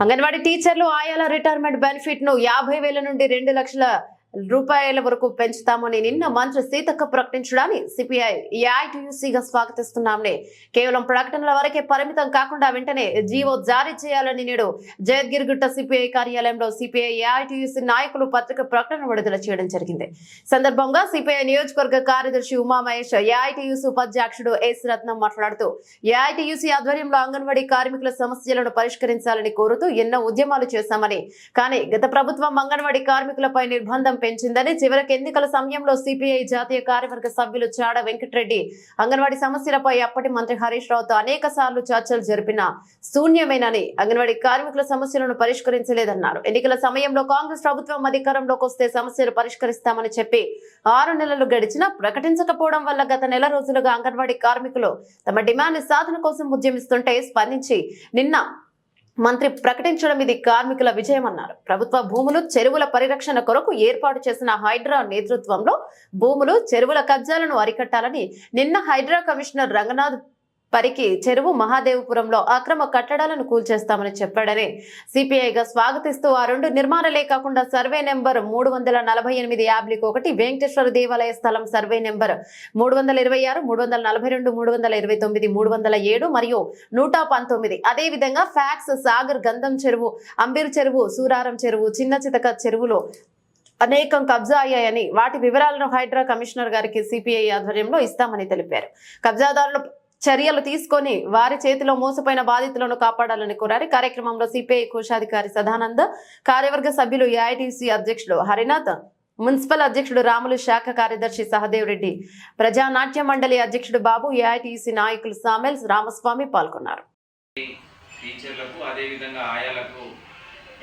అంగన్వాడీ టీచర్లు ఆయాల retirement benefit ను 50,000 నుండి 2 లక్షల రూపాయల వరకు పెంచుతామని నిన్న మంత్రి సీతక్క ప్రకటించడాన్ని సిపిఐ ఏఐటీయూసీగా స్వాగతిస్తున్నామని కేవలం ప్రకటనల వరకే పరిమితం కాకుండా వెంటనే జీవో జారీ చేయాలని నేడు జయద్గిరిగుట్ట సిపిఐ కార్యాలయంలో సిపిఐ ఏఐటీయూసీ నాయకులు పత్రిక ప్రకటన విడుదల చేయడం జరిగింది. సందర్భంగా సిపిఐ నియోజకవర్గ కార్యదర్శి ఉమామహేష్, ఏఐటీయూసీ ఉపాధ్యక్షుడు ఎస్ రత్నం మాట్లాడుతూ ఏఐటీయూసీ ఆధ్వర్యంలో అంగన్వాడీ కార్మికుల సమస్యలను పరిష్కరించాలని కోరుతూ ఎన్నో ఉద్యమాలు చేశామని, కానీ గత ప్రభుత్వం అంగన్వాడీ కార్మికులపై నిర్బంధం పెంచిందని, చివరికి ఎన్నికల సమయంలో సిపిఐ జాతీయ కార్యవర్గ సభ్యులు చాడ వెంకటరెడ్డి అంగన్వాడీ సమస్యలపై అప్పటి మంత్రి హరీష్ రావుతో అనేక సార్లు చర్చలు జరిపిన శూన్యమేనని, అంగన్వాడీ కార్మికుల సమస్యలను పరిష్కరించలేదన్నారు. ఎన్నికల సమయంలో కాంగ్రెస్ ప్రభుత్వం అధికారంలోకి వస్తే సమస్యలు పరిష్కరిస్తామని చెప్పి 6 నెలలు గడిచినా ప్రకటించకపోవడం వల్ల గత నెల రోజులుగా అంగన్వాడీ కార్మికులు తమ డిమాండ్ సాధన కోసం ఉద్యమిస్తుంటే స్పందించి నిన్న మంత్రి ప్రకటించడం ఇది కార్మికుల విజయమన్నారు. ప్రభుత్వ భూములు, చెరువుల పరిరక్షణ కొరకు ఏర్పాటు చేసిన హైడ్రా నేతృత్వంలో భూములు, చెరువుల కబ్జాలను అరికట్టాలని నిన్న హైడ్రా కమిషనర్ రంగనాథ్ పరికి చెరువు మహాదేవపురంలో అక్రమ కట్టడాలను కూల్చేస్తామని చెప్పాడని సిపిఐగా స్వాగతిస్తూ ఆ 2 నిర్మాణాలే కాకుండా సర్వే నెంబర్ 348/1 వెంకటేశ్వర దేవాలయ స్థలం సర్వే నెంబర్ 326, 342, 329, 307 మరియు 119, అదేవిధంగా ఫ్యాక్స్, సాగర్, గంధం చెరువు, అంబీర్ చెరువు, సూరారం చెరువు, చిన్న చితక చెరువులో అనేకం కబ్జా అయ్యాయని, వాటి వివరాలను హైడ్రా కమిషనర్ గారికి సిపిఐ ఆధ్వర్యంలో ఇస్తామని తెలిపారు. కబ్జాదారులు చర్యలు తీసుకొని వారి చేతిలో మోసపోయిన బాధితులను కాపాడాలని కోరారు. కార్యక్రమంలో సిపిఐ కోశాధికారి సదానంద, కార్యవర్గ సభ్యులు ఏఐటీసీ అధ్యక్షుడు హరినాథ్, మున్సిపల్ అధ్యక్షుడు రాములు, శాఖ కార్యదర్శి సహదేవ్ రెడ్డి, ప్రజానాట్య మండలి అధ్యక్షుడు బాబు, ఏఐటీసీ నాయకులు సామెల్, రామస్వామి పాల్గొన్నారు. టీచర్లకు అదేవిధంగా ఆయాలకు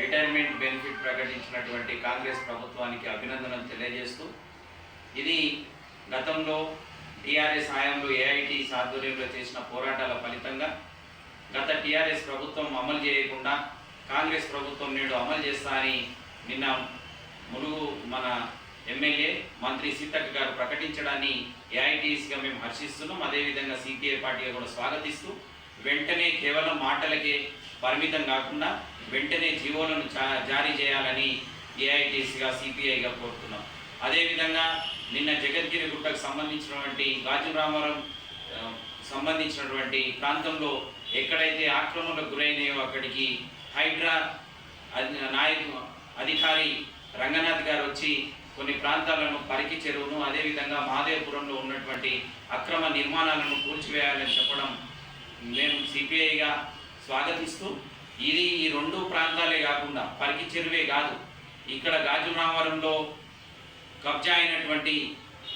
రిటైర్మెంట్ బెనిఫిట్ ప్రకటించినటువంటి కాంగ్రెస్ ప్రభుత్వానికి అభినందనలు తెలియజేస్తూ, ఇది గతంలో టీఆర్ఎస్ హయాంలో ఏఐటీ ఆధ్వర్యంలో చేసిన పోరాటాల ఫలితంగా గత టీఆర్ఎస్ ప్రభుత్వం అమలు చేయకుండా కాంగ్రెస్ ప్రభుత్వం నేడు అమలు చేస్తా అని నిన్న ములుగు మన ఎమ్మెల్యే మంత్రి సీతక్క గారు ప్రకటించడాన్ని ఏఐటీసీగా మేము హర్షిస్తున్నాం. అదేవిధంగా సిపిఐ పార్టీగా కూడా స్వాగతిస్తూ, వెంటనే కేవలం మాటలకే పరిమితం కాకుండా వెంటనే జీవోలను జారీ చేయాలని ఏఐటీసీగా సిపిఐగా కోరుతున్నాం. అదేవిధంగా నిన్న జగద్గిరిగుట్టకు సంబంధించినటువంటి గాజు రామారం సంబంధించినటువంటి ప్రాంతంలో ఎక్కడైతే ఆక్రమణలకు గురైనాయో అక్కడికి హైడ్రా అధికారి రంగనాథ్ గారు వచ్చి కొన్ని ప్రాంతాలను పరికి చెరువును, అదేవిధంగా మహాదేవపురంలో ఉన్నటువంటి అక్రమ నిర్మాణాలను కూల్చివేయాలని చెప్పడం మేము సిపిఐగా స్వాగతిస్తూ, ఇది ఈ 2 ప్రాంతాలే కాకుండా పరికి చెరువే కాదు, ఇక్కడ గాజు రామారంలో కబ్జా అయినటువంటి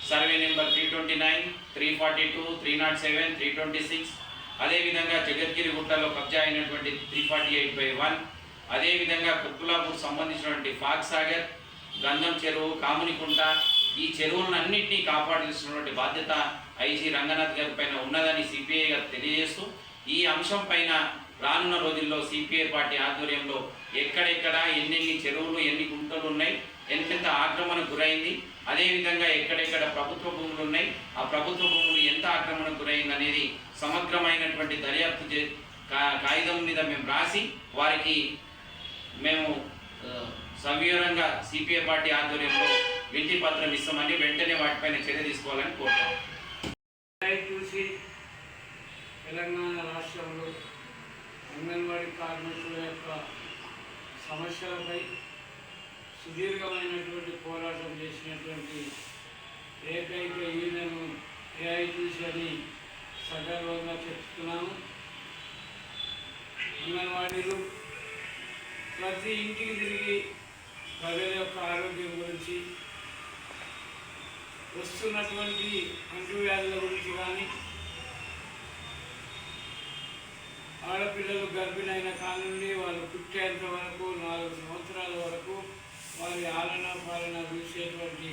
సర్వే నెంబర్ 329, 342, 307, 326, అదేవిధంగా జగద్గిరిగుట్టలో కబ్జా అయినటువంటి 348/1, అదేవిధంగా కుక్కులాపూర్ సంబంధించినటువంటి ఫాక్సాగర్, గంధం చెరువు, కామునికుంట, ఈ చెరువులన్నింటినీ కాపాడాల్సినటువంటి బాధ్యత ఐజీ రంగనాథ్ గారి పైన ఉన్నదని సిపిఐ గారు తెలియజేస్తూ, ఈ అంశం పైన రానున్న రోజుల్లో సిపిఐ పార్టీ ఆధ్వర్యంలో ఎక్కడెక్కడ ఎన్ని చెరువులు, ఎన్ని గుంటలు ఉన్నాయి, ఎంత ఆక్రమణకు గురైంది, అదేవిధంగా ఎక్కడెక్కడ ప్రభుత్వ భూములు ఉన్నాయి, ఆ ప్రభుత్వ భూములు ఎంత ఆక్రమణకు గురైంది అనేది సమగ్రమైనటువంటి దర్యాప్తు కాగితం మీద మేము రాసి వారికి మేము సవివరంగా సిపిఐ పార్టీ ఆధ్వర్యంలో వినతి పత్రం ఇస్తామని, వెంటనే వాటిపైన చర్య తీసుకోవాలని కోరుతాం. తెలంగాణ రాష్ట్రంలో అంగన్వాడీ కార్మికుల యొక్క సమస్యలపై సుదీర్ఘమైనటువంటి పోరాటం చేసినటువంటి ఏకైక యూనియన్ ఏఐటీసీ అని సగర్వంగా చెప్తున్నాము. అంగన్వాడీలు ప్రతి ఇంటికి తిరిగి ప్రజల యొక్క ఆరోగ్యం గురించి, వస్తున్నటువంటి అంటువ్యాధుల గురించి కానీ, ఆడపిల్లలు గర్భిణైన కానుండి వాళ్ళు పుట్టేంత వరకు 4 సంవత్సరాల వరకు వారి ఆలన పాలన చూసేటువంటి